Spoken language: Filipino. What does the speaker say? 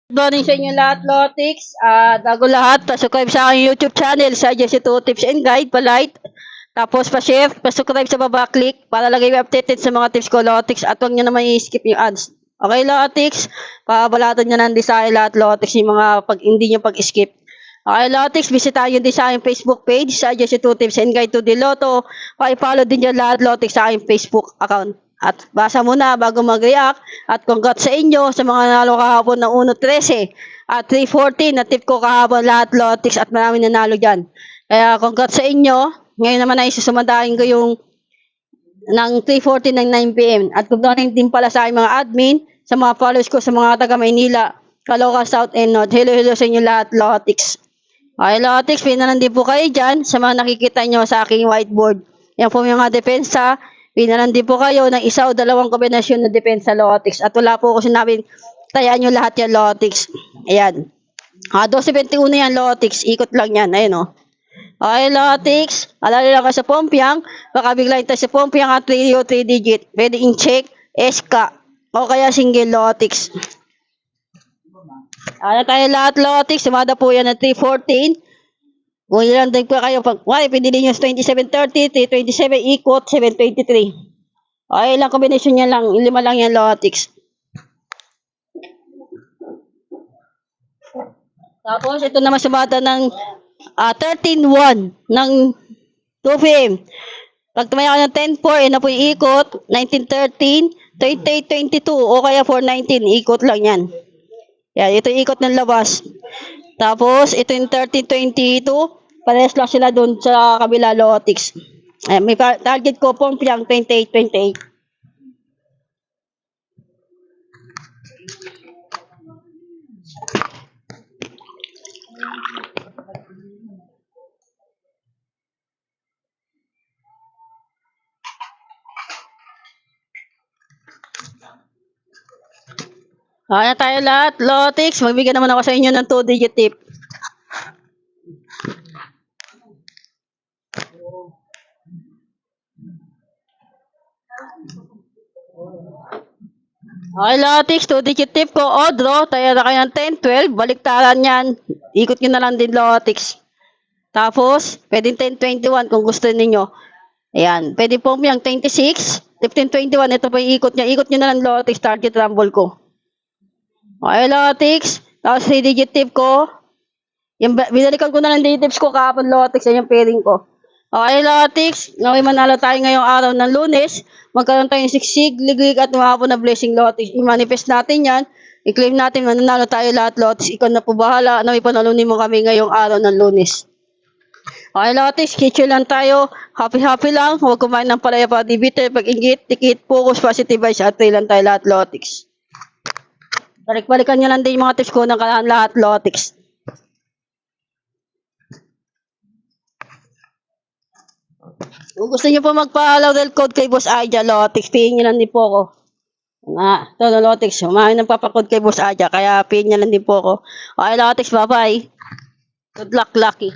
Good morning sa inyo lahat, Lotix. Bago lahat, pasubscribe sa aking YouTube channel sa Jesse 2 Tips and Guide, pa-like. Tapos pa-share, pasubscribe sa baba, click para lagi updated sa mga tips ko, Lotix. At huwag nyo naman i-skip yung ads. Okay, Lotix? Pabalatan nyo ng design lahat, Lotix, yung mga hindi nyo pag-skip. Okay, Lotix, bisita nyo din sa aking Facebook page sa Jesse 2 Tips and Guide to the Lotto. Pa-follow din nyo lahat, Lotix, sa aking Facebook account. At basa muna bago mag-react. At congrats sa inyo sa mga nanalo kahapon ng 1.13 at 3.14 na tip ko kahapon lahat, Lotix, at maraming nanalo dyan. Kaya congrats sa inyo. Ngayon naman ay susumandahin ko yung ng 3.14 ng 9 PM. At good morning din pala sa aking mga admin, sa mga followers ko, sa mga taga Maynila, Caloocan South and North. Hello sa inyo lahat, Lotix. Okay, Lotix, pinanan din po kayo dyan sa mga nakikita nyo sa aking whiteboard. Yan po yung mga depensa. Pinanan din po kayo ng isa o dalawang kombinasyon na depensa, Lotix. At wala po ako sinabing tayaan nyo lahat yan, Lotix. Ayan. 12.21 yan, Lotix. Ikot lang yan. Ayan, o. Okay, Lotix. Alala lang ka sa Pompiang. Baka bigla tayo sa Pompiang at 3 o 3 digit. Pwede in-check, SK, o kaya single, Lotix. Alala tayo lahat, Lotix. Sumada po yan ng 3.14. Kung ilan din po kayo, pag pinili nyo 27.30, 3.27, ikot, 7.23. Okay, ilang kombinasyon niya lang, 5 lang yan, Lotix. Tapos, ito naman sumata ng 13.1 ng 2 PM. Pag tumaya ka ng 10.4, yun na po yung ikot, 19.13, 38.22, o kaya 4.19, ikot lang yan. Yan, ito yung ikot ng labas. Tapos, ito yung 13.22, parehas lang sila doon sa kabila, Lotix. May target ko po yung 28.28. Kaya tayo lahat, Lotix. Magbigyan naman ako sa inyo ng 2-digit tip. Okay, Lotix, 2-digit tip ko. O, draw. Tayo na kayo ng 10, 12. Baliktaran yan. Ikot nyo na lang din, Lotix. Tapos, pwedeng 10, 21 kung gusto ninyo. Ayan. Pwede po yung 26, 15, 21. Ito po yung ikot nyo. Ikot nyo na lang, Lotix. Target rumble ko. Okay, Lotix. Tapos 3-digit tip ko. Yung, binalikan ko na lang digit tips ko kahapon, Lotix. Yan yung pairing ko. Okay, Lotix. Ngayon manalo tayo ngayong araw ng Lunes. Magkaroon tayo ng siksig, liglig at mahapon na blessing, Lotix. I-manifest natin yan. I-claim natin, mananalo tayo lahat, Lotix. Ikaw na po bahala. Ano, ipanalunin mo kami ngayong araw ng Lunes. Okay, Lotix. Kitchen lang tayo. Happy lang. Huwag kumain ng palaya pa. Bitter, pag-ingit, tikit, focus, positive vibes. At lang tayo lahat, Lotix. Balik-balikan nyo lang din yung mga tips ko ng kalahan lahat, Lotix. Kung gusto nyo po magpa-allow del code kay Boss Aja, Lotix, pihin nyo lang din po ako. Ito na, Lotix. Umahin ng papakode kay Boss Aja, kaya pihin nyo lang din po ako. Okay, Lotix, bye-bye. Good luck, Lucky.